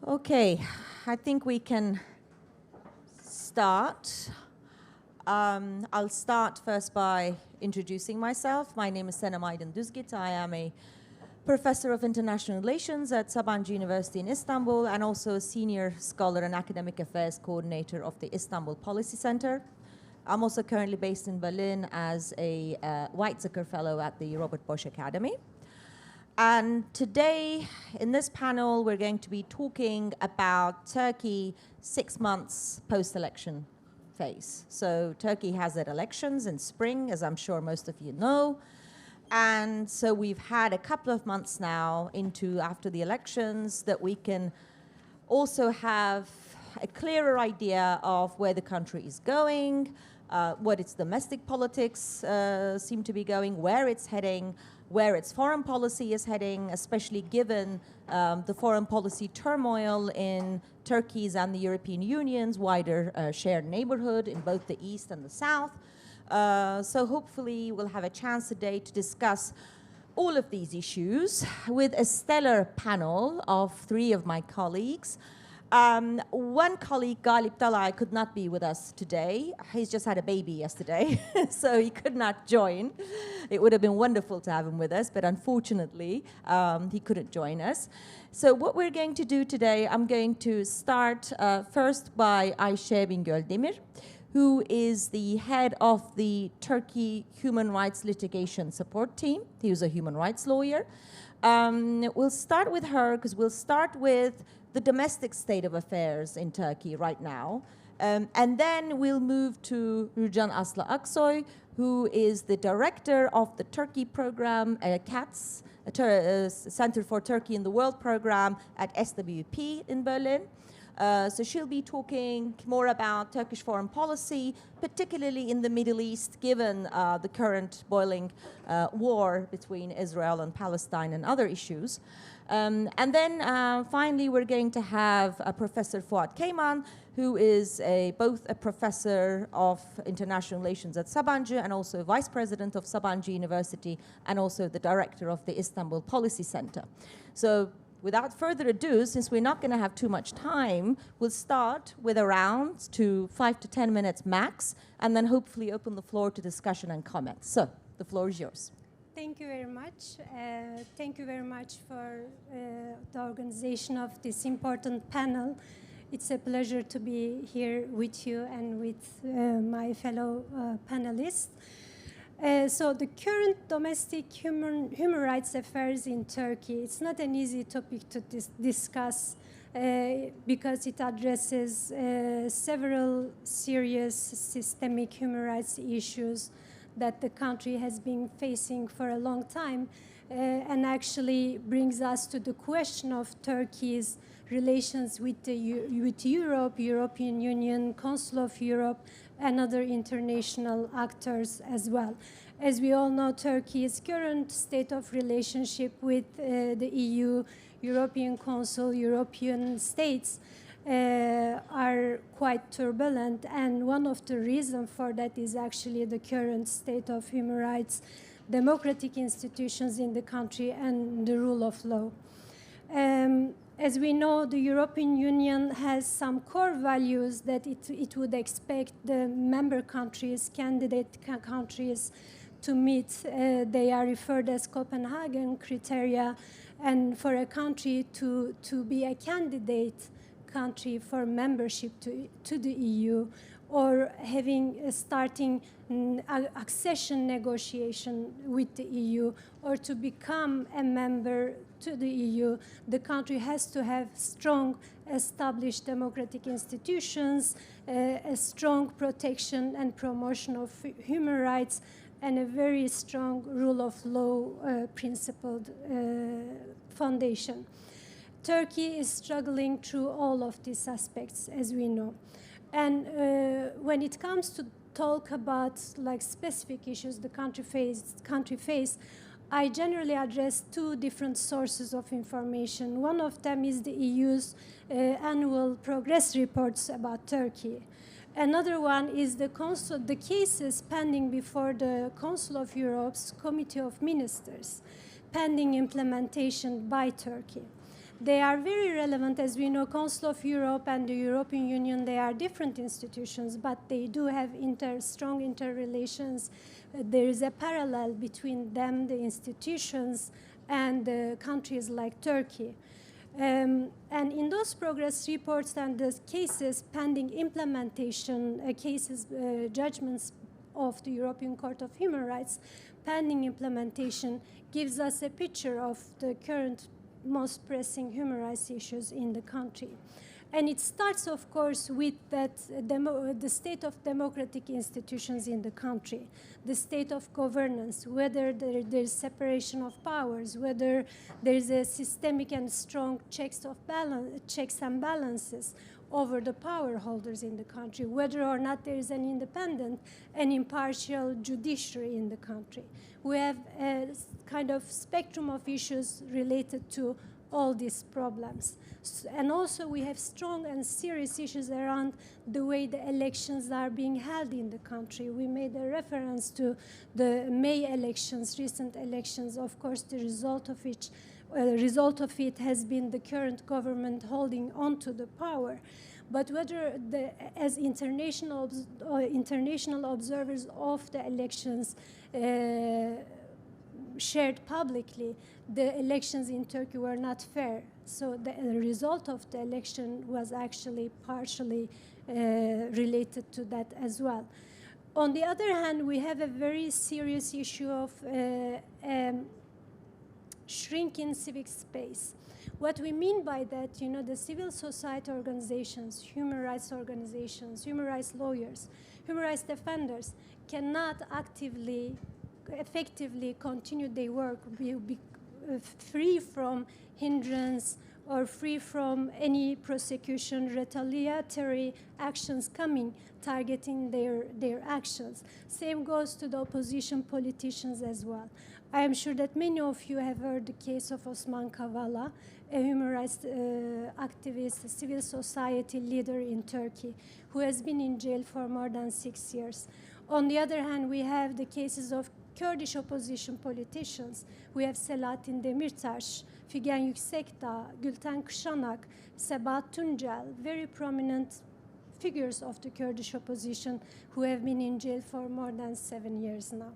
Okay, I think we can start. I'll start first by introducing myself. My name is Senem Aydın-Düzgit. I am a professor of international relations at Sabanci University in Istanbul and also a senior scholar and academic affairs coordinator of the Istanbul Policy Center. I'm also currently based in Berlin as a Weizsäcker Fellow at the Robert Bosch Academy. And today, in this panel, we're going to be talking about Turkey 6 months post-election phase. So Turkey has their elections in spring, as I'm sure most of you know. And so we've had a couple of months now after the elections that we can also have a clearer idea of where the country is going, what its domestic politics seem to be going, where it's heading, where its foreign policy is heading, especially given the foreign policy turmoil in Turkey's and the European Union's wider shared neighborhood in both the East and the South. So hopefully we'll have a chance today to discuss all of these issues with a stellar panel of 3 of my colleagues. One colleague, Galip Dalay, could not be with us today. He's just had a baby yesterday, so he could not join. It would have been wonderful to have him with us, but unfortunately, he couldn't join us. So what we're going to do today, I'm going to start first by Ayse Bingöl Demir, who is the head of the Turkey Human Rights Litigation Support Team. He was a human rights lawyer. We'll start with her because we'll start with the domestic state of affairs in Turkey right now. And then we'll move to Hürcan Asli Aksoy, who is the director of the Turkey program, CATS, Center for Turkey in the World program at SWP in Berlin. So she'll be talking more about Turkish foreign policy, particularly in the Middle East, given the current boiling war between Israel and Palestine and other issues. And then finally, we're going to have Professor Fuat Keyman, who is both a professor of international relations at Sabanci and also vice president of Sabanci University and also the director of the Istanbul Policy Center. So without further ado, since we're not going to have too much time, we'll start with around 5 to 10 minutes max, and then hopefully open the floor to discussion and comments. So the floor is yours. Thank you very much. Thank you very much for the organization of this important panel. It's a pleasure to be here with you and with my fellow panelists. So the current domestic human rights affairs in Turkey, it's not an easy topic to discuss because it addresses several serious systemic human rights issues that the country has been facing for a long time and actually brings us to the question of Turkey's relations with Europe, European Union, Council of Europe, and other international actors as well. As we all know, Turkey's current state of relationship with the EU, European Council, European states are quite turbulent, and one of the reasons for that is actually the current state of human rights, democratic institutions in the country, and the rule of law. As we know, the European Union has some core values that it would expect the member countries, candidate countries, to meet. They are referred as Copenhagen criteria, and for a country to be a candidate country for membership to the EU or starting accession negotiation with the EU or to become a member to the EU, the country has to have strong established democratic institutions, a strong protection and promotion of human rights, and a very strong rule of law principled foundation. Turkey is struggling through all of these aspects, as we know. And when it comes to talk about specific issues the country face, I generally address 2 different sources of information. One of them is the EU's annual progress reports about Turkey. Another one is the cases pending before the Council of Europe's Committee of Ministers, pending implementation by Turkey. They are very relevant. As we know, Council of Europe and the European Union, they are different institutions, but they do have strong interrelations. There is a parallel between them, the institutions, and the countries like Turkey. And in those progress reports and the cases pending implementation, judgments of the European Court of Human Rights, pending implementation gives us a picture of the current most pressing human rights issues in the country. And it starts, of course, with the state of democratic institutions in the country, the state of governance, whether there's separation of powers, whether there's a systemic and strong checks and balances over the power holders in the country, whether or not there is an independent and impartial judiciary in the country. We have a kind of spectrum of issues related to all these problems. And also we have strong and serious issues around the way the elections are being held in the country. We made a reference to the May elections, recent elections. Of course, the result of it has been the current government holding on to the power. But whether as international observers of the elections shared publicly, the elections in Turkey were not fair. So the result of the election was actually partially related to that as well. On the other hand, we have a very serious issue of shrinking civic space. What we mean by that, the civil society organizations, human rights organizations, human rights lawyers, human rights defenders cannot effectively continue their work, be free from hindrance or free from any prosecution, retaliatory actions targeting their actions. Same goes to the opposition politicians as well. I am sure that many of you have heard the case of Osman Kavala, a human rights activist, a civil society leader in Turkey, who has been in jail for more than 6 years. On the other hand, we have the cases of Kurdish opposition politicians. We have Selahattin Demirtas, Figen Yüksekdağ, Gülten Kışanak, Sebat Tuncel, very prominent figures of the Kurdish opposition who have been in jail for more than 7 years now.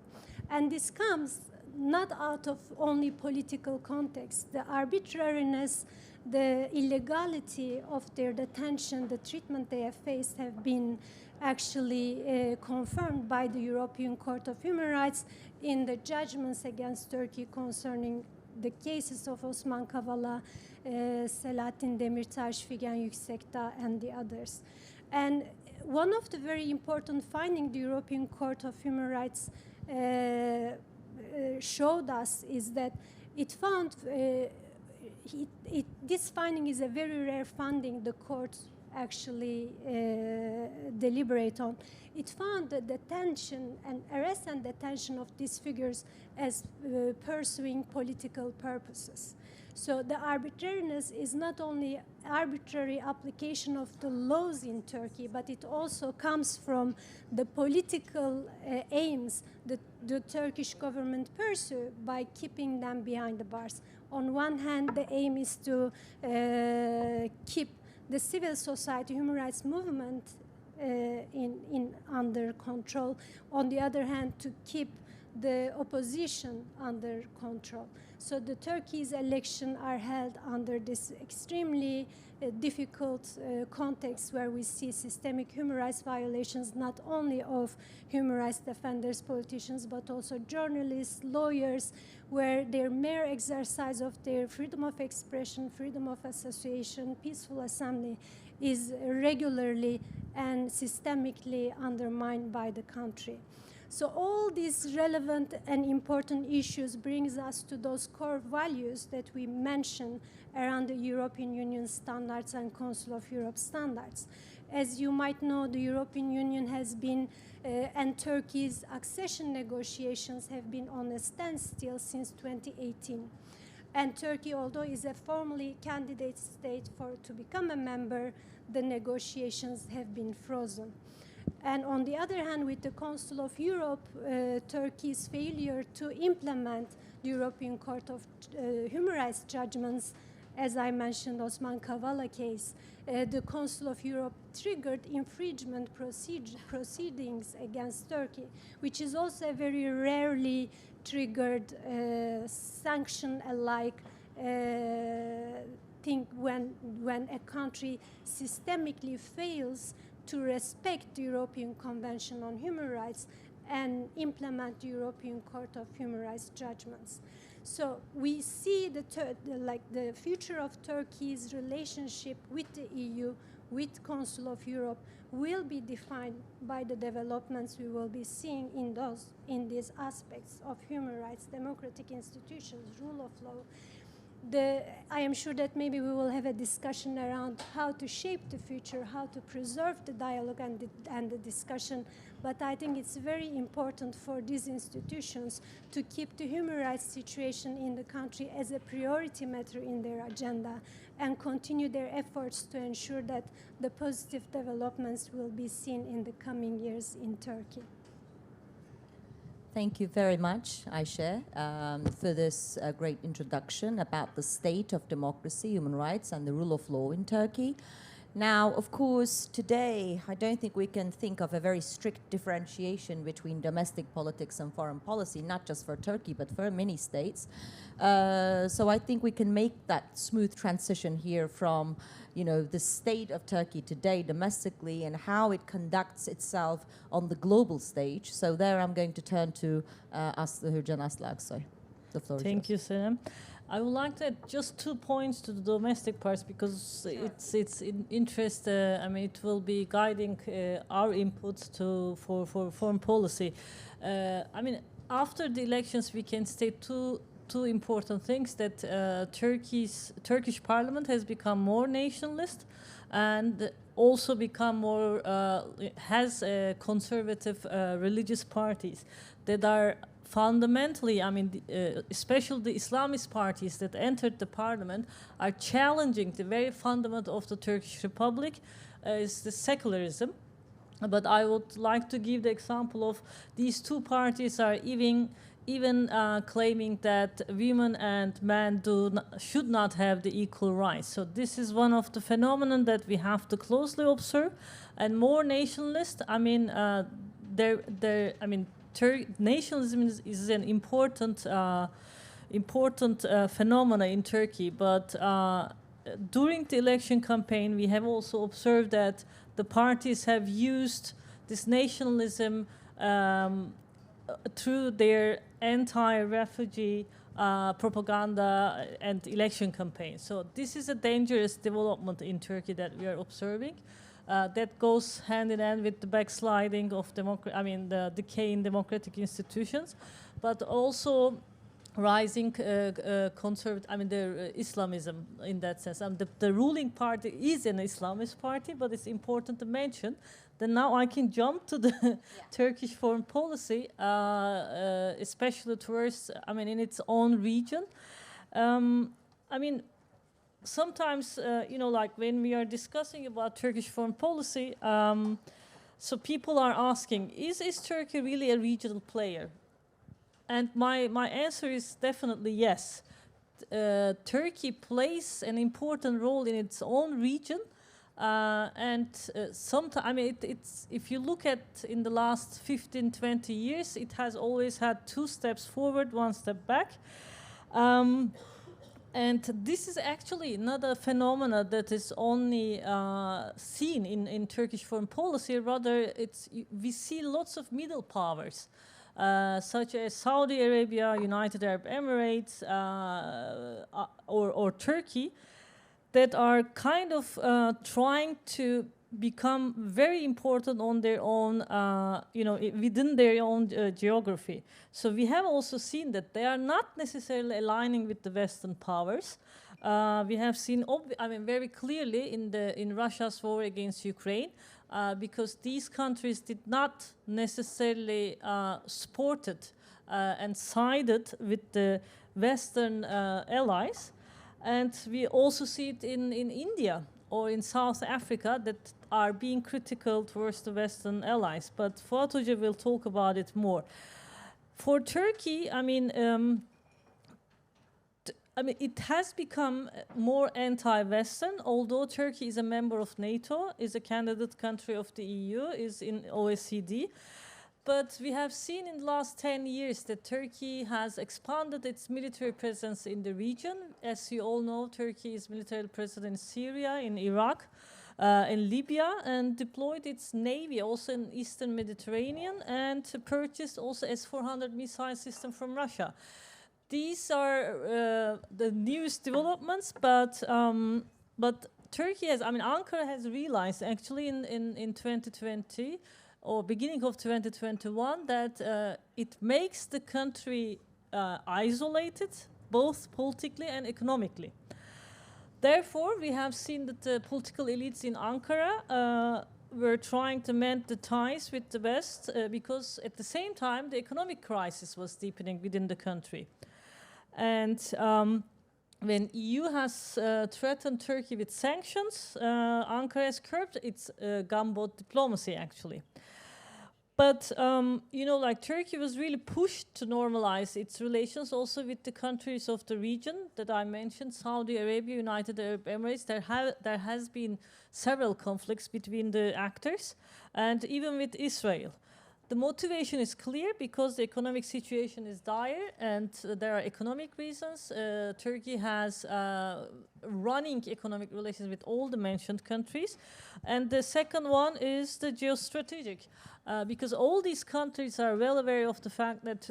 And this comes not out of only political context. The arbitrariness, the illegality of their detention, the treatment they have faced have been actually confirmed by the European Court of Human Rights in the judgments against Turkey concerning the cases of Osman Kavala, Selahattin Demirtas, Figen Yüksekdağ, and the others. And one of the very important findings the European Court of Human Rights showed us is that it found this finding is a very rare finding the court actually deliberate on. It found the detention and arrest and detention of these figures as pursuing political purposes. So the arbitrariness is not only arbitrary application of the laws in Turkey, but it also comes from the political aims that the Turkish government pursue by keeping them behind the bars. On one hand, the aim is to keep the civil society human rights movement under control. On the other hand, to keep the opposition under control. So the Turkey's elections are held under this extremely difficult context where we see systemic human rights violations not only of human rights defenders, politicians, but also journalists, lawyers, where their mere exercise of their freedom of expression, freedom of association, peaceful assembly is regularly and systemically undermined by the country. So all these relevant and important issues brings us to those core values that we mentioned around the European Union standards and Council of Europe standards. As you might know, the European Union has been, and Turkey's accession negotiations have been on a standstill since 2018. And Turkey, although is a formally candidate state to become a member, the negotiations have been frozen. And on the other hand, with the Council of Europe, Turkey's failure to implement the European Court of Human Rights judgments as I mentioned, Osman Kavala case, the Council of Europe triggered infringement proceedings against Turkey, which is also a very rarely triggered sanction-alike thing when a country systemically fails to respect the European Convention on Human Rights and implement the European Court of Human Rights judgments. So we see the future of Turkey's relationship with the EU, with Council of Europe, will be defined by the developments we will be seeing in these aspects of human rights, democratic institutions, rule of law. I am sure that maybe we will have a discussion around how to shape the future, how to preserve the dialogue and the discussion. But I think it's very important for these institutions to keep the human rights situation in the country as a priority matter in their agenda and continue their efforts to ensure that the positive developments will be seen in the coming years in Turkey. Thank you very much, Ayse, for this great introduction about the state of democracy, human rights, and the rule of law in Turkey. Now, of course, today, I don't think we can think of a very strict differentiation between domestic politics and foreign policy, not just for Turkey, but for many states. So I think we can make that smooth transition here from, the state of Turkey today domestically and how it conducts itself on the global stage. So there I'm going to turn to Hürcan, Asli, Aksoy. The floor is yours. Thank you, Senem. I would like to add just 2 points to the domestic parts because it's in interest. It will be guiding our inputs for foreign policy. After the elections, we can state two important things: that Turkish Parliament has become more nationalist, and also become more has conservative religious parties that are fundamentally, especially the Islamist parties that entered the parliament, are challenging the very fundament of the Turkish Republic, is the secularism. But I would like to give the example of these two parties are even claiming that women and men should not have the equal rights. So this is one of the phenomenon that we have to closely observe. And more nationalist, nationalism is an important phenomena in Turkey, but during the election campaign, we have also observed that the parties have used this nationalism through their anti-refugee propaganda and election campaign. So this is a dangerous development in Turkey that we are observing. That goes hand in hand with the backsliding of the decay in democratic institutions, but also rising the Islamism in that sense. The ruling party is an Islamist party, but it's important to mention that now I can jump to the Turkish foreign policy, especially towards, in its own region. Sometimes, like when we are discussing about Turkish foreign policy, so people are asking, is Turkey really a regional player? And my answer is definitely yes. Turkey plays an important role in its own region. Sometimes, if you look at in the last 15, 20 years, it has always had 2 steps forward, 1 step back. And this is actually not a phenomena that is only seen in Turkish foreign policy. Rather, we see lots of middle powers, such as Saudi Arabia, United Arab Emirates, or Turkey, that are kind of trying to become very important on their own, within their own geography. So we have also seen that they are not necessarily aligning with the Western powers. We have seen, very clearly in Russia's war against Ukraine, because these countries did not necessarily supported and sided with the Western allies. And we also see it in India or in South Africa that are being critical towards the Western allies. But Fuat Hoca will talk about it more. For Turkey, I mean, it has become more anti-Western, although Turkey is a member of NATO, is a candidate country of the EU, is in OECD. But we have seen in the last 10 years that Turkey has expanded its military presence in the region. As you all know, Turkey is militarily present in Syria, in Iraq, in Libya, and deployed its navy also in Eastern Mediterranean, and purchased also S-400 missile system from Russia. These are the newest developments, but Turkey has, I mean, Ankara has realized actually in 2020 or beginning of 2021 that it makes the country isolated, both politically and economically. Therefore, we have seen that the political elites in Ankara were trying to mend the ties with the West because at the same time the economic crisis was deepening within the country. And when EU has threatened Turkey with sanctions, Ankara has curbed its gunboat diplomacy, actually. But, you know, like Turkey was really pushed to normalize its relations also with the countries of the region that I mentioned, Saudi Arabia, United Arab Emirates. There has been several conflicts between the actors, and even with Israel. The motivation is clear because the economic situation is dire and there are economic reasons. Turkey has running economic relations with all the mentioned countries. And the second one is the geostrategic. Because all these countries are well aware of the fact that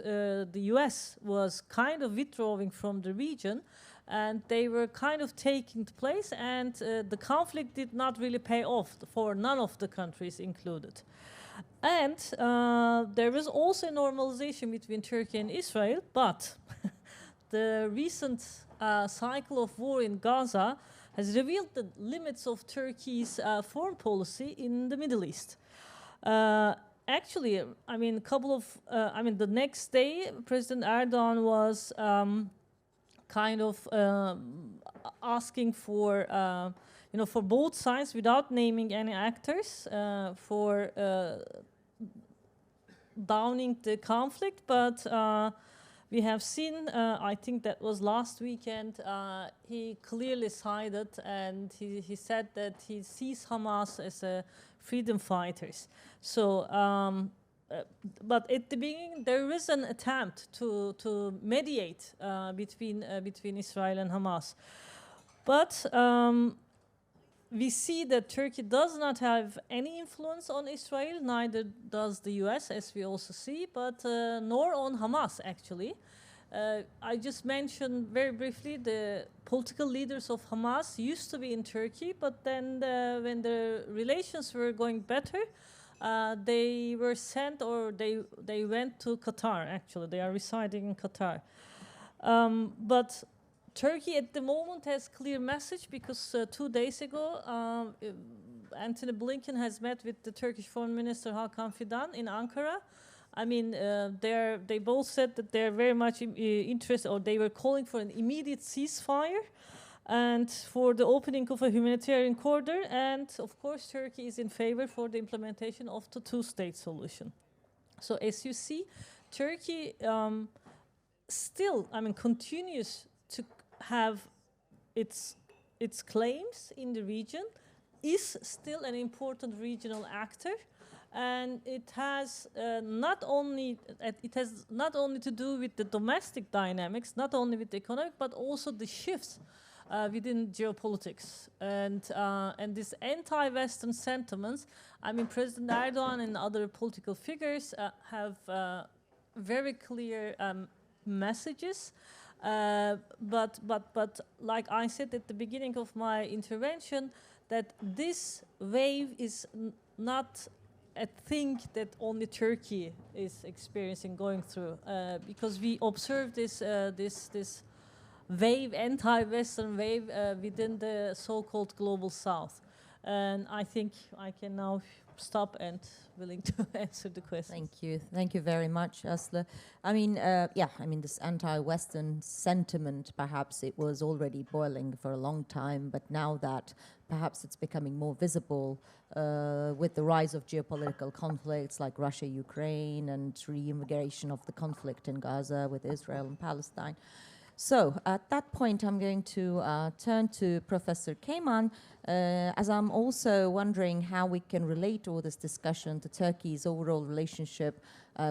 the US was kind of withdrawing from the region and they were kind of taking place, and the conflict did not really pay off for none of the countries included. And there was also a normalization between Turkey and Israel, but the recent cycle of war in Gaza has revealed the limits of Turkey's foreign policy in the Middle East. Actually, I mean, the next day, President Erdogan was kind of asking for, for both sides, without naming any actors, for downing the conflict. But we have seen, I think that was last weekend, he clearly sided and he said that he sees Hamas as freedom fighters. So, but at the beginning, there is an attempt to mediate between Israel and Hamas. But we see that Turkey does not have any influence on Israel, neither does the US, as we also see, but nor on Hamas, actually. I just mentioned very briefly the political leaders of Hamas used to be in Turkey, but then when the relations were going better, they were sent, or they went to Qatar, actually. They are residing in Qatar. But Turkey at the moment has clear message because 2 days ago, Antony Blinken has met with the Turkish Foreign Minister Hakan Fidan in Ankara. I mean, they both said that they're very much interested, or they were calling for an immediate ceasefire and for the opening of a humanitarian corridor. And of course, Turkey is in favor for the implementation of the two-state solution. So as you see, Turkey still, continues to have its claims in the region, is still an important regional actor, and it has not only to do with the domestic dynamics, not only with the economic, but also the shifts within geopolitics and this anti-Western sentiments. I mean, President Erdogan and other political figures have very clear messages. But like I said at the beginning of my intervention, that this wave is not a thing that only Turkey is experiencing, going through, because we observe this wave, anti-Western wave, within the so-called global South. And I think I can now stop and willing to answer the question. Thank you very much, Asli. This anti-Western sentiment, perhaps it was already boiling for a long time, but now that perhaps it's becoming more visible with the rise of geopolitical conflicts like Russia, Ukraine, and reinvigoration of the conflict in Gaza with Israel and Palestine. So at that point, I'm going to turn to Professor Keyman, as I'm also wondering how we can relate all this discussion to Turkey's overall relationship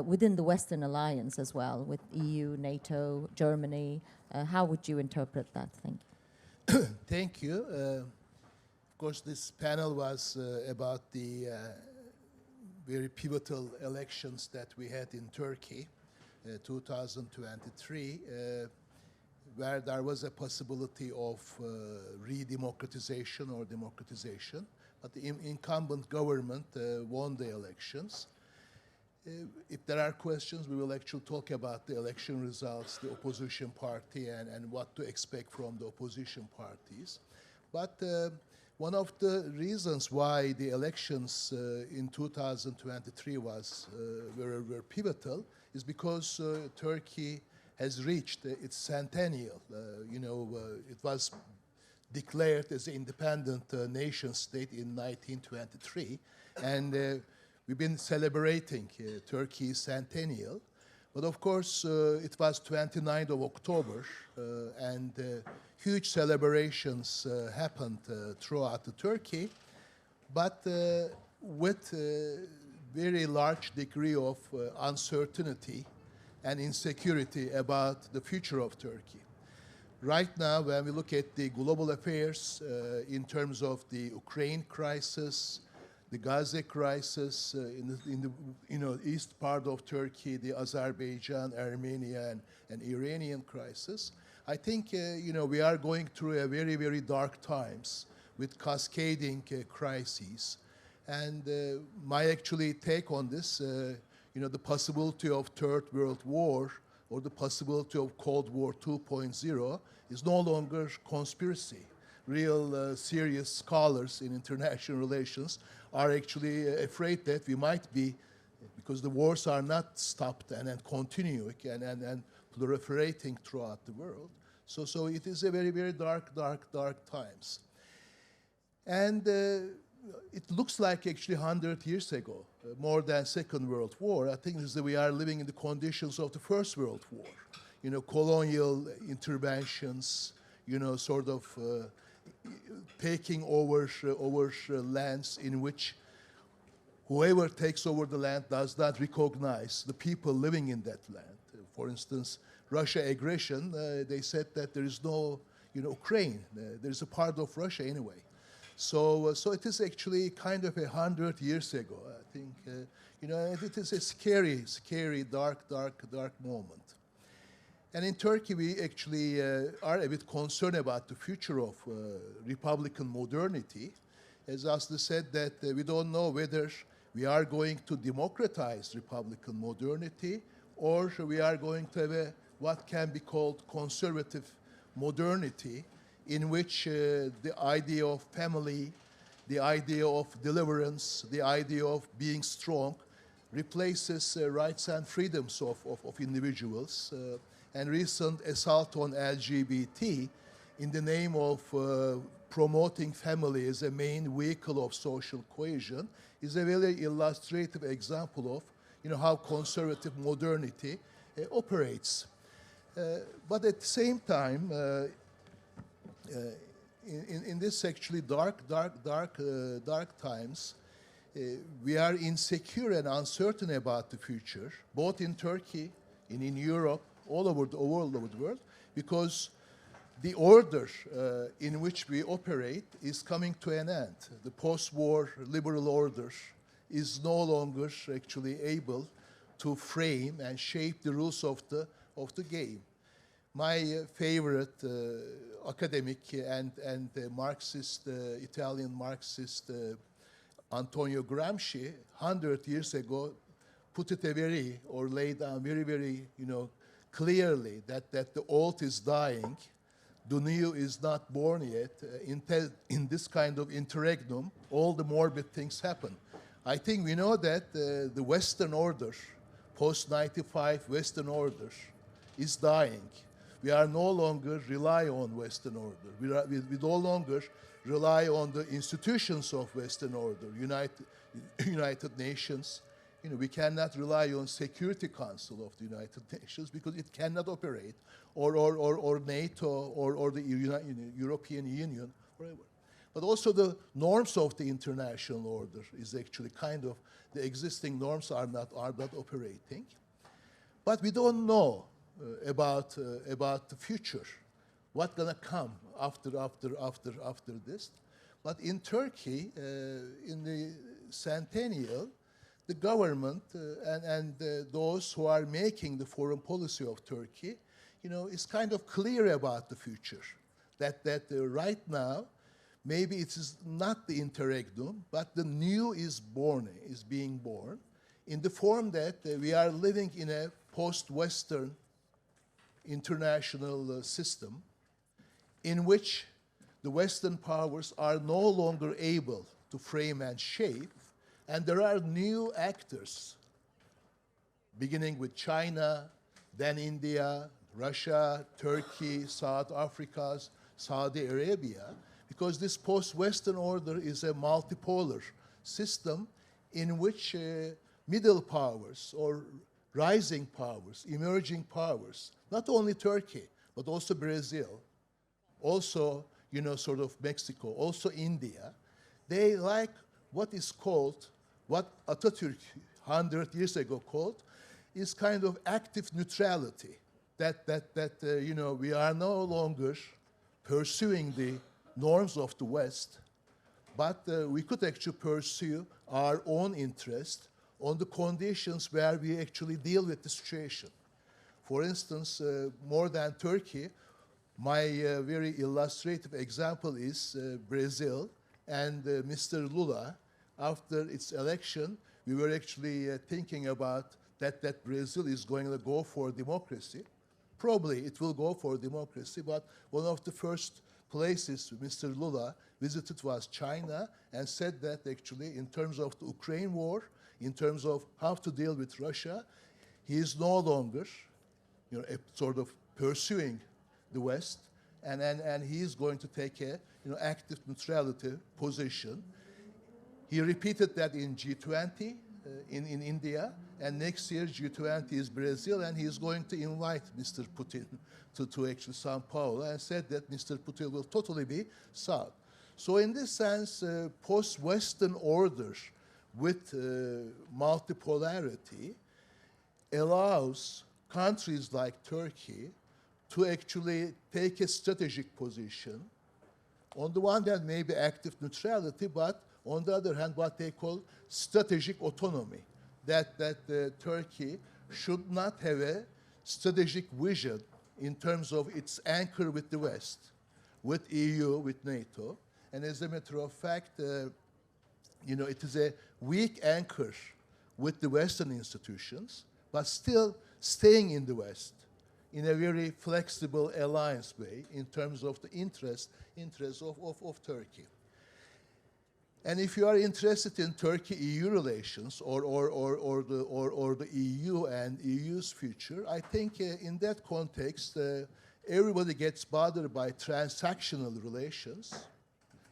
within the Western alliance as well, with EU, NATO, Germany. How would you interpret that? Thank you. Thank you. Of course, this panel was about the very pivotal elections that we had in Turkey, 2023, where there was a possibility of re-democratization or democratization, but the incumbent government won the elections. If there are questions, we will actually talk about the election results, the opposition party, and what to expect from the opposition parties. But one of the reasons why the elections in 2023 were pivotal is because Turkey has reached its centennial. It was declared as an independent nation state in 1923, and we've been celebrating Turkey's centennial. But of course, it was 29th of October, and huge celebrations happened throughout Turkey, but with a very large degree of uncertainty and insecurity about the future of Turkey. Right now, when we look at the global affairs in terms of the Ukraine crisis, the Gaza crisis in the east part of Turkey, the Azerbaijan, Armenia, and Iranian crisis, I think we are going through a very, very dark times with cascading crises. And my actually take on this, the possibility of Third World War or the possibility of Cold War 2.0 is no longer conspiracy. Real serious scholars in international relations are actually afraid that we might be, because the wars are not stopped and continuing and proliferating throughout the world. So it is a very, very dark times. And it looks like actually 100 years ago, more than Second World War. I think we are living in the conditions of the First World War. Colonial interventions, sort of taking over lands in which whoever takes over the land does not recognize the people living in that land. For instance, Russia aggression, they said that there is no, Ukraine. There's a part of Russia anyway. So it is actually kind of 100 years ago. I think, it is a scary, dark moment. And in Turkey, we actually are a bit concerned about the future of Republican modernity. As Asli said, that we don't know whether we are going to democratize Republican modernity or we are going to have what can be called conservative modernity, in which the idea of family, the idea of deliverance, the idea of being strong replaces rights and freedoms of individuals. And recent assault on LGBT in the name of promoting family as a main vehicle of social cohesion is a very illustrative example of how conservative modernity operates. But at the same time, in this actually dark times, we are insecure and uncertain about the future, both in Turkey and in Europe, all over the world, because the order in which we operate is coming to an end. The post-war liberal order is no longer actually able to frame and shape the rules of the game. My favorite academic and Marxist, Italian Marxist, Antonio Gramsci, 100 years ago, put it laid down very, clearly that the old is dying, the new is not born yet. In this kind of interregnum, all the morbid things happen. I think we know that the Western order, post-95 Western order, is dying. We are no longer rely on Western order. We no longer rely on the institutions of Western order, United Nations, You know, we cannot rely on Security Council of the United Nations because it cannot operate, or NATO, or the European Union, whatever. But also the norms of the international order is actually kind of, the existing norms are not operating. But we don't know about the future, what's gonna come after this. But in Turkey, in the centennial, the government and those who are making the foreign policy of Turkey, you know, is kind of clear about the future. That right now, maybe it is not the interregnum, but the new is being born, in the form that we are living in a post-Western international system, in which the Western powers are no longer able to frame and shape, and there are new actors, beginning with China, then India, Russia, Turkey, South Africa, Saudi Arabia, because this post-Western order is a multipolar system in which middle powers or rising powers, emerging powers, not only Turkey, but also Brazil, also, you know, sort of Mexico, also India, they like what is called, what Atatürk 100 years ago called, is kind of active neutrality. That you know, we are no longer pursuing the norms of the West, but we could actually pursue our own interest on the conditions where we actually deal with the situation. For instance, more than Turkey, my very illustrative example is Brazil and Mr. Lula. After its election, we were actually thinking about that Brazil is going to go for democracy. Probably it will go for democracy, but one of the first places Mr. Lula visited was China, and said that actually in terms of the Ukraine war, in terms of how to deal with Russia, he is no longer, you know, sort of pursuing the West, and he is going to take a, you know, active neutrality position. He repeated that in G20 in India, and next year G20 is Brazil, and he is going to invite Mr. Putin to actually Sao Paulo, and said that Mr. Putin will totally be South. So in this sense, post-Western order with multipolarity allows countries like Turkey to actually take a strategic position. On the one hand, maybe active neutrality, but on the other hand, what they call strategic autonomy, that Turkey should not have a strategic vision in terms of its anchor with the West, with EU, with NATO. And as a matter of fact, you know, it is a weak anchor with the Western institutions, but still staying in the West in a very flexible alliance way in terms of the interests of Turkey. And if you are interested in Turkey-EU relations or the EU and EU's future, I think in that context, everybody gets bothered by transactional relations.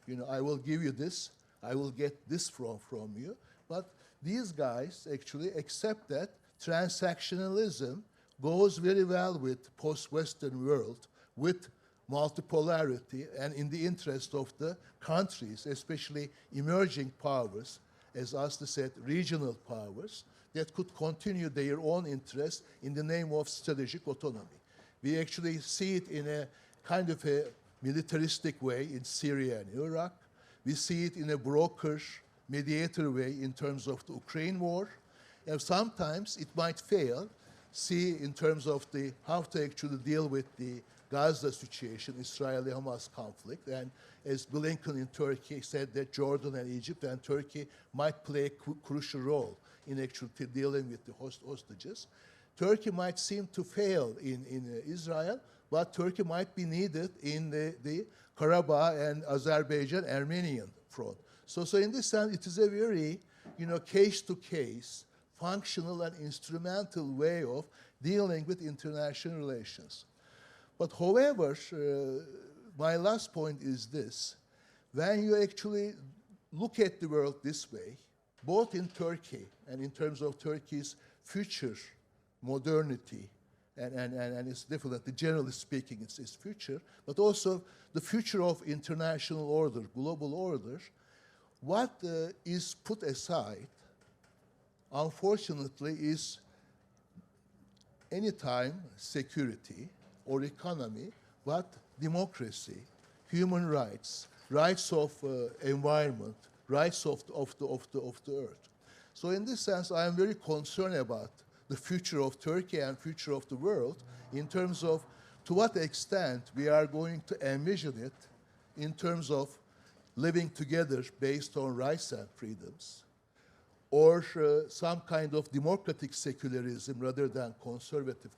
You know, I will give you this, I will get this from you. But these guys actually accept that transactionalism goes very well with post-Western world, with multipolarity, and in the interest of the countries, especially emerging powers, as Asli said, regional powers, that could continue their own interests in the name of strategic autonomy. We actually see it in a kind of a militaristic way in Syria and Iraq. We see it in a broker, mediator way in terms of the Ukraine war. And sometimes it might fail. See in terms of the how to actually deal with the Gaza situation, Israeli-Hamas conflict, and as Blinken in Turkey said that Jordan and Egypt and Turkey might play a crucial role in actually dealing with the hostages. Turkey might seem to fail in Israel, but Turkey might be needed in the Karabakh and Azerbaijan-Armenian front. So in this sense, it is a very, you know, case-to-case, functional and instrumental way of dealing with international relations. But however, my last point is this. When you actually look at the world this way, both in Turkey and in terms of Turkey's future modernity, and it's definitely, generally speaking, it's its future, but also the future of international order, global order. What is put aside, unfortunately, is anytime security or economy, but democracy, human rights, rights of environment, rights of the earth. So in this sense, I am very concerned about the future of Turkey and future of the world in terms of to what extent we are going to envision it in terms of living together based on rights and freedoms, or some kind of democratic secularism rather than conservative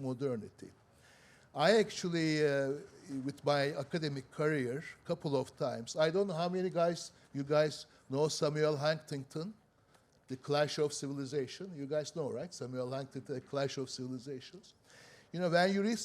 modernity. I actually, with my academic career, a couple of times, I don't know how many you guys know Samuel Huntington, The Clash of Civilization. You guys know, right? Samuel Huntington, The Clash of Civilizations. You know, when you read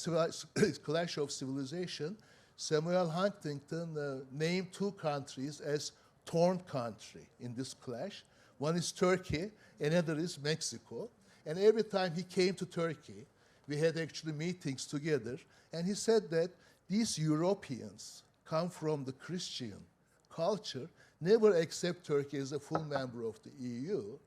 Clash of Civilization, Samuel Huntington named two countries as torn country in this clash. One is Turkey, another is Mexico. And every time he came to Turkey, we had actually meetings together, and he said that these Europeans come from the Christian culture, never accept Turkey as a full member of the EU,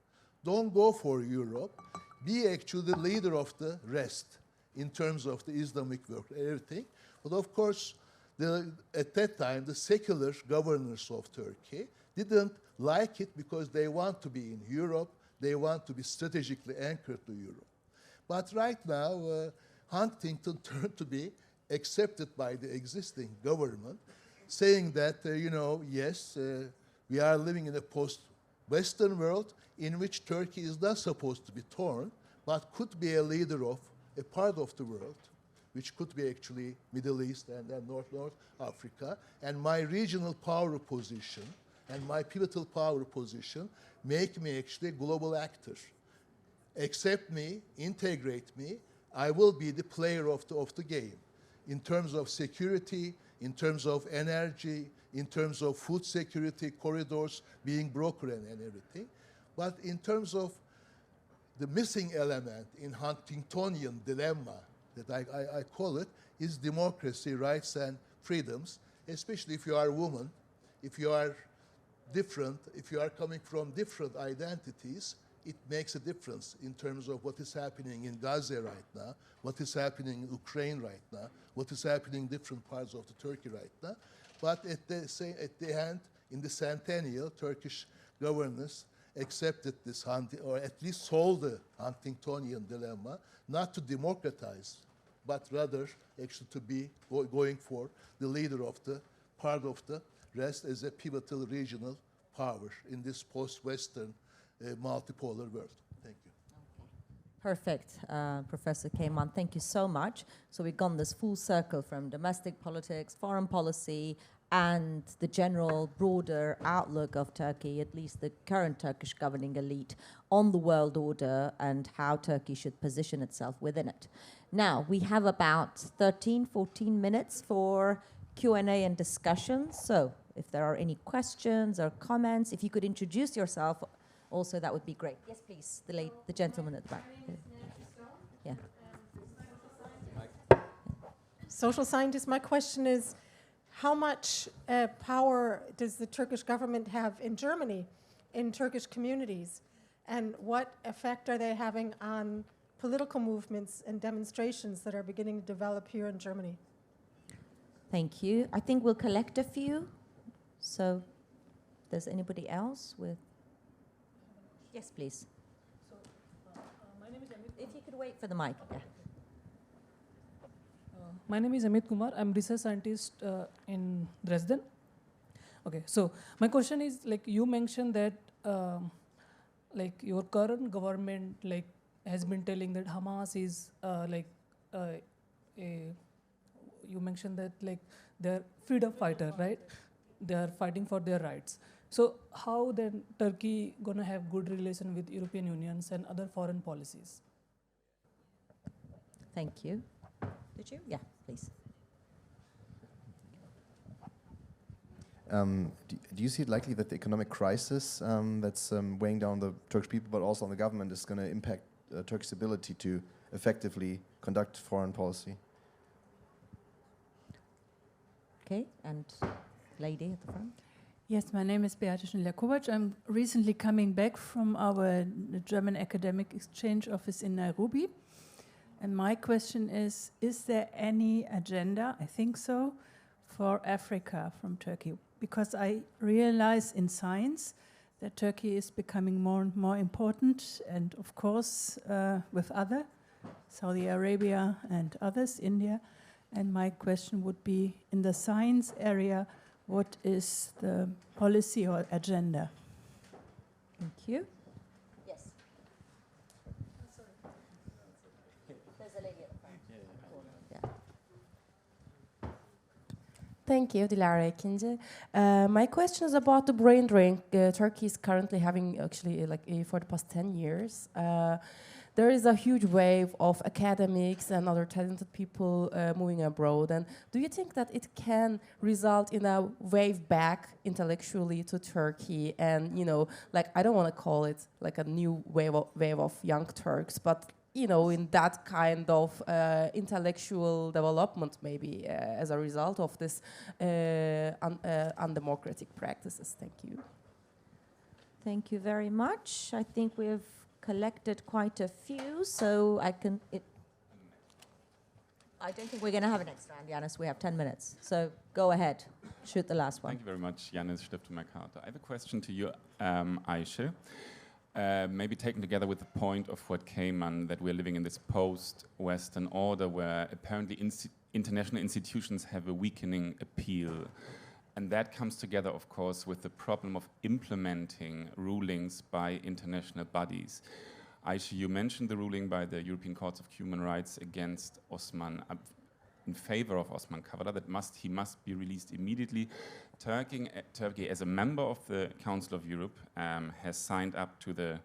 don't go for Europe, be actually the leader of the rest in terms of the Islamic world, everything. But of course, at that time, the secular governors of Turkey didn't like it because they want to be in Europe, they want to be strategically anchored to Europe. But right now, Huntington turned to be accepted by the existing government, saying that, you know, yes, we are living in a post-Western world in which Turkey is not supposed to be torn, but could be a leader of a part of the world, which could be actually Middle East and North Africa. And my regional power position and my pivotal power position make me actually a global actor. Accept me, integrate me, I will be the player of the game in terms of security, in terms of energy, in terms of food security, corridors being brokered and everything. But in terms of the missing element in Huntingtonian dilemma, that I call it, is democracy, rights, and freedoms, especially if you are a woman, if you are different, if you are coming from different identities, it makes a difference in terms of what is happening in Gaza right now, what is happening in Ukraine right now, what is happening in different parts of the Turkey right now. But at the end, in the centennial, Turkish governors accepted this, or at least solved the Huntingtonian dilemma, not to democratize, but rather actually to be going for the leader of the part of the rest as a pivotal regional power in this post-Western multipolar world. Thank you. Perfect, Professor Keyman. Thank you so much. So we've gone this full circle from domestic politics, foreign policy, and the general broader outlook of Turkey, at least the current Turkish governing elite, on the world order and how Turkey should position itself within it. Now, we have about 13, 14 minutes for Q&A and discussion. So if there are any questions or comments, if you could introduce yourself also, that would be great. Yes, please, the gentleman at the back. Yeah. Social scientist, my question is, how much power does the Turkish government have in Germany, in Turkish communities? And what effect are they having on political movements and demonstrations that are beginning to develop here in Germany? Thank you. I think we'll collect a few. So, does anybody else with? Yes, please. So, my name is Amit. If you could wait for the mic. Yeah. My name is Amit Kumar. I'm research scientist in Dresden. Okay, so my question is, like you mentioned that like your current government has been telling that Hamas is you mentioned that they're freedom fighter, right? They are fighting for their rights. So how then Turkey gonna have good relation with European Unions and other foreign policies? Thank you. Did you? Yeah, please. Do you see it likely that the economic crisis that's weighing down the Turkish people, but also on the government, is going to impact Turkey's ability to effectively conduct foreign policy? Okay, and lady at the front. Yes, my name is Beate Schindler-Kovac. I'm recently coming back from our German Academic Exchange Office in Nairobi. And my question is there any agenda, I think so, for Africa from Turkey? Because I realize in science that Turkey is becoming more and more important, and of course with other, Saudi Arabia and others, India. And my question would be, in the science area, what is the policy or agenda? Thank you. Yes. There's a lady at the front. Yeah. Thank you, Dilara Ekinci. My question is about the brain drain. Turkey is currently having, actually, for the past 10 years. There is a huge wave of academics and other talented people moving abroad. And do you think that it can result in a wave back intellectually to Turkey? And, I don't want to call it like a new wave of young Turks, but, in that kind of intellectual development, maybe, as a result of this undemocratic practices. Thank you. Thank you very much. I think we've collected quite a few, so I don't think we're going to have a next round, Yanis. We have 10 minutes. So go ahead. Shoot the last one. Thank you very much, Yanis Stifter-Mercator. I have a question to you, Ayse. Maybe taken together with the point of what Keyman, that we're living in this post-Western order where apparently international institutions have a weakening appeal. And that comes together, of course, with the problem of implementing rulings by international bodies. Ayse, you mentioned the ruling by the European Court of Human Rights against Osman, in favor of Osman Kavala, that he must be released immediately. Turkey, as a member of the Council of Europe, has signed up to the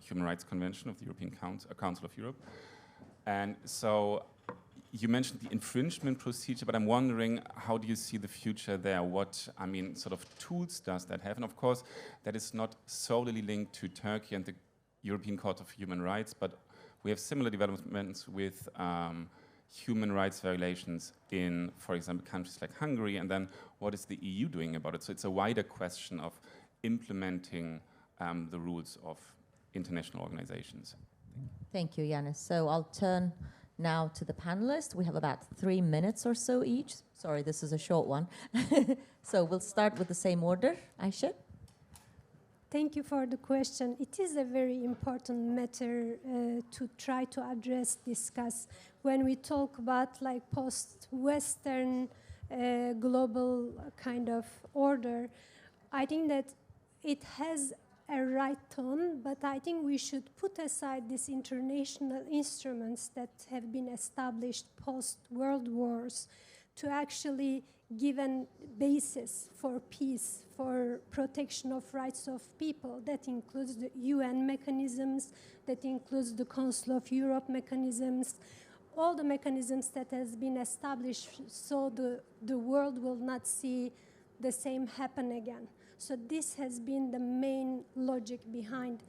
Human Rights Convention of the European Council of Europe. And so you mentioned the infringement procedure, but I'm wondering, how do you see the future there? What, sort of tools does that have? And of course, that is not solely linked to Turkey and the European Court of Human Rights, but we have similar developments with human rights violations in, for example, countries like Hungary, and then what is the EU doing about it? So it's a wider question of implementing the rules of international organizations. Thank you, Yanis. So I'll turn now to the panelists. We have about 3 minutes or so each. Sorry, this is a short one. So we'll start with the same order. Ayse? Thank you for the question. It is a very important matter to try to address, discuss. When we talk about post-Western global kind of order, I think that it has a right tone, but I think we should put aside these international instruments that have been established post-World Wars to actually give a basis for peace, for protection of rights of people. That includes the UN mechanisms, that includes the Council of Europe mechanisms, all the mechanisms that has been established so the world will not see the same happen again. So this has been the main logic behind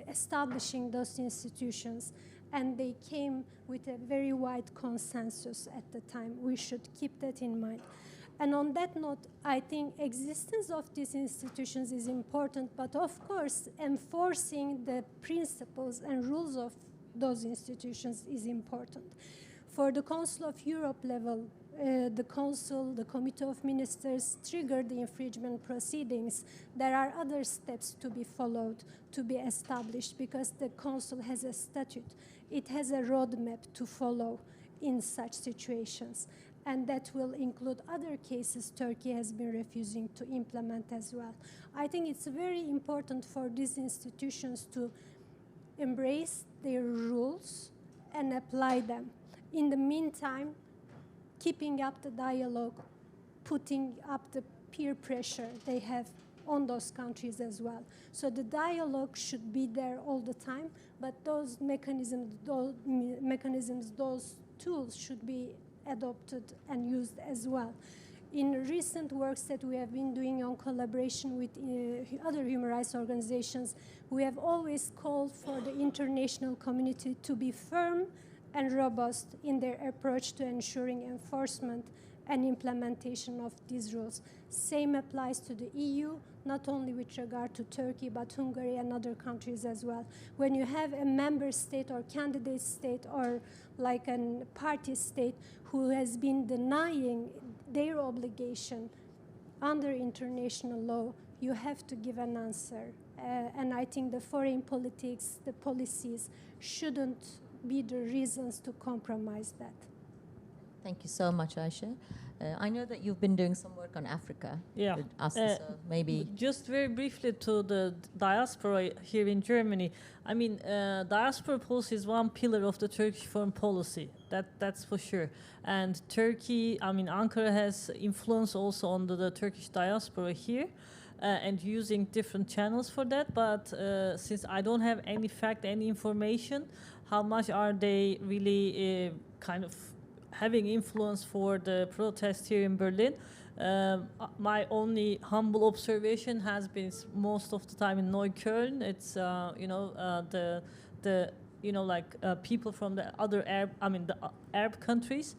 establishing those institutions. And they came with a very wide consensus at the time. We should keep that in mind. And on that note, I think existence of these institutions is important, but of course, enforcing the principles and rules of those institutions is important. For the Council of Europe level, the Council, the Committee of Ministers triggered the infringement proceedings. There are other steps to be followed, to be established, because the Council has a statute. It has a roadmap to follow in such situations. And that will include other cases Turkey has been refusing to implement as well. I think it's very important for these institutions to embrace their rules and apply them. In the meantime, keeping up the dialogue, putting up the peer pressure they have on those countries as well. So the dialogue should be there all the time, but those mechanisms, those tools should be adopted and used as well. In recent works that we have been doing on collaboration with other human rights organizations, we have always called for the international community to be firm and robust in their approach to ensuring enforcement and implementation of these rules. Same applies to the EU, not only with regard to Turkey, but Hungary and other countries as well. When you have a member state or candidate state or like a party state who has been denying their obligation under international law, you have to give an answer. And I think the foreign politics, the policies, shouldn't be the reasons to compromise that. Thank you so much, Ayse. I know that you've been doing some work on Africa. Yeah. With Asli, so maybe Just very briefly to the diaspora here in Germany. I mean, diaspora policy is one pillar of the Turkish foreign policy. That's for sure. And Turkey, I mean, Ankara has influence also on the Turkish diaspora here. And using different channels for that. But since I don't have any fact, any information, how much are they really kind of having influence for the protest here in Berlin? My only humble observation has been most of the time in Neukölln. It's people from the other Arab countries.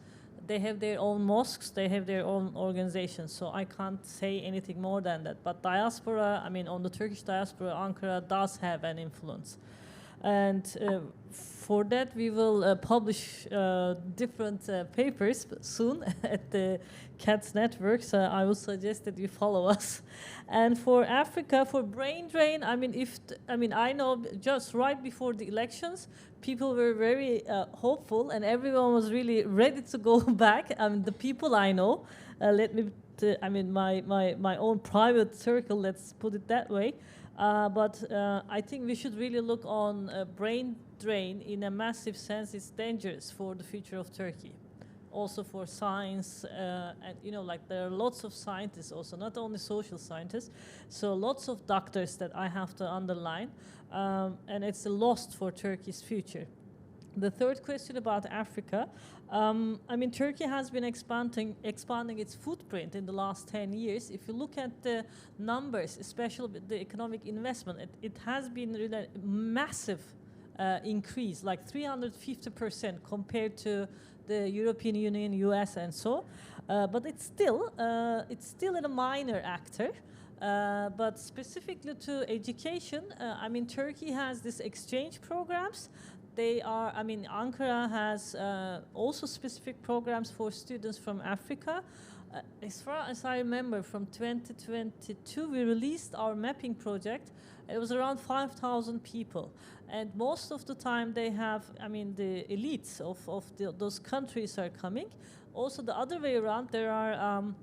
They have their own mosques, they have their own organizations, so I can't say anything more than that. But diaspora, I mean, on the Turkish diaspora, Ankara does have an influence. And for that, we will publish different papers soon at the CATS network, so I would suggest that you follow us. And for Africa, for brain drain, I mean, I know just right before the elections, people were very hopeful, and everyone was really ready to go back. I mean, the people I know, my own private circle, let's put it that way. But I think we should really look on brain drain in a massive sense. It's dangerous for the future of Turkey. Also for science, and there are lots of scientists also, not only social scientists, so lots of doctors that I have to underline, and it's a loss for Turkey's future. The third question about Africa, I mean, Turkey has been expanding its footprint in the last 10 years. If you look at the numbers, especially the economic investment, it has been really a massive increase, like 350% compared to the European Union, US, and so. But it's still a minor actor. But specifically to education, I mean, Turkey has these exchange programs. Ankara has also specific programs for students from Africa. As far as I remember, from 2022, we released our mapping project. It was around 5,000 people. And most of the time they have, the elites of those countries are coming. Also the other way around, there are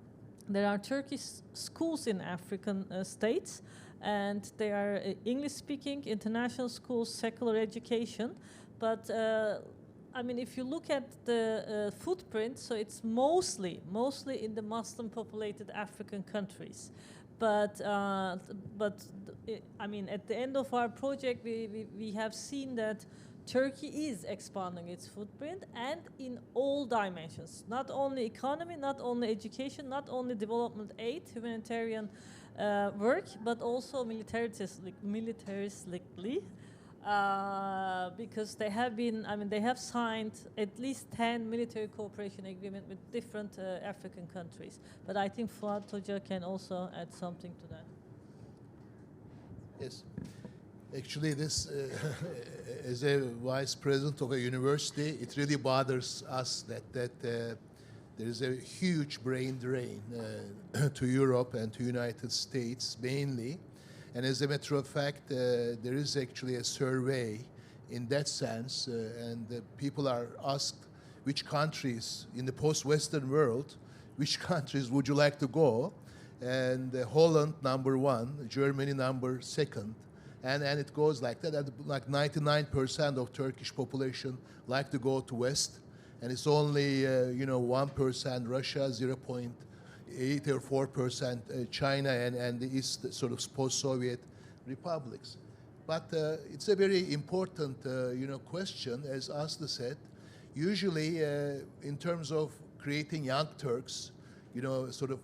Turkish schools in African states, and they are English-speaking international schools, secular education. But if you look at the footprint, so it's mostly in the Muslim-populated African countries. But at the end of our project, we have seen that Turkey is expanding its footprint, and in all dimensions, not only economy, not only education, not only development aid, humanitarian work, but also militaristically. Because they have signed at least 10 military cooperation agreements with different African countries. But I think Fuat Hoca can also add something to that. Yes. Actually, this, as a vice president of a university, it really bothers us that there is a huge brain drain to Europe and to United States mainly. And as a matter of fact, there is actually a survey in that sense, and people are asked which countries in the post-Western world, which countries would you like to go? And Holland number 1, Germany number 2, and it goes like that. And like 99% of Turkish population like to go to West, and it's only 1% Russia, 0.8 or 4% China and the East sort of post-Soviet republics. But it's a very important question, as Asli said. Usually, in terms of creating young Turks, you know, sort of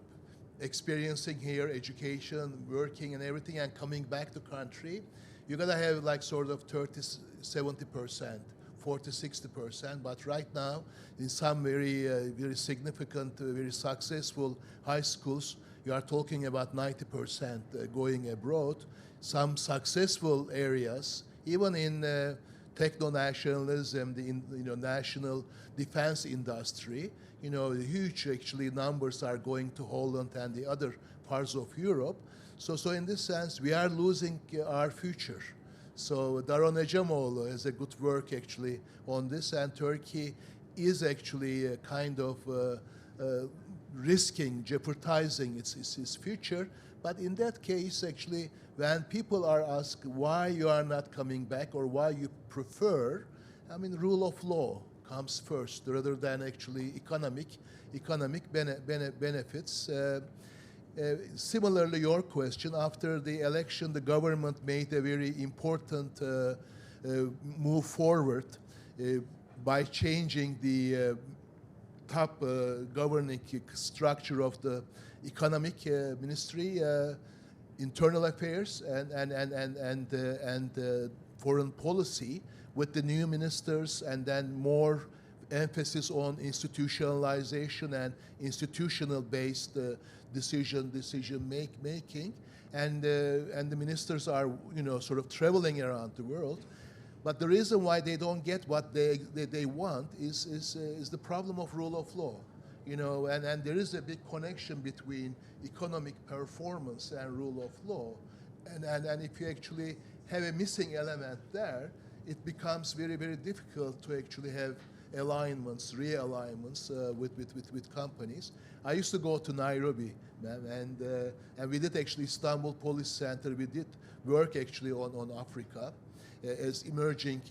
experiencing here, education, working and everything, and coming back to country, you're gonna have like sort of 30, 70%, 40, 60%. But right now, in some very, very significant, very successful high schools, you are talking about 90% going abroad. Some successful areas, even in techno-nationalism, the national defense industry, huge actually numbers are going to Holland and the other parts of Europe. So in this sense, we are losing our future. So Daron Ecemoğlu has a good work actually on this, and Turkey is actually kind of risking, jeopardizing its future. But in that case, actually, when people are asked why you are not coming back or why you prefer, I mean, rule of law comes first rather than actually economic benefits. Similarly, your question, after the election, the government made a very important move forward by changing the top governing structure of the economic ministry, internal affairs, and foreign policy, with the new ministers, and then more emphasis on institutionalization and institutional-based decision making, and the ministers are sort of traveling around the world. But the reason why they don't get what they want is the problem of rule of law, and there is a big connection between economic performance and rule of law, and if you actually have a missing element there, it becomes very, very difficult to actually have alignments, realignments with companies. I used to go to Nairobi, and we did actually Istanbul Police Center. We did work actually on Africa as emerging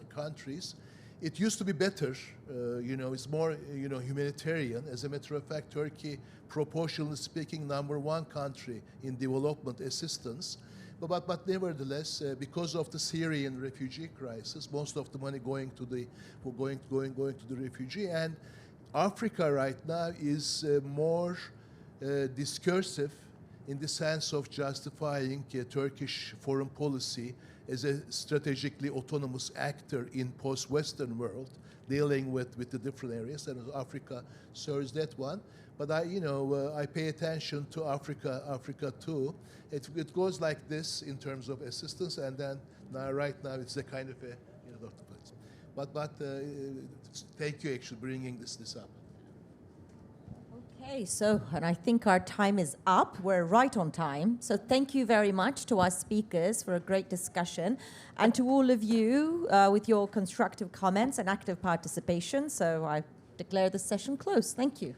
countries. It used to be better, it's more humanitarian. As a matter of fact, Turkey, proportionally speaking, #1 country in development assistance. But nevertheless, because of the Syrian refugee crisis, most of the money going to the refugee, and Africa right now is more discursive in the sense of justifying Turkish foreign policy as a strategically autonomous actor in post-Western world, dealing with the different areas, and Africa serves that one. But I pay attention to Africa too. It goes like this in terms of assistance, and then right now it's a kind of a but thank you actually bringing this up. Okay, and I think our time is up. We're right on time. So thank you very much to our speakers for a great discussion, and to all of you with your constructive comments and active participation. So I declare the session closed. Thank you.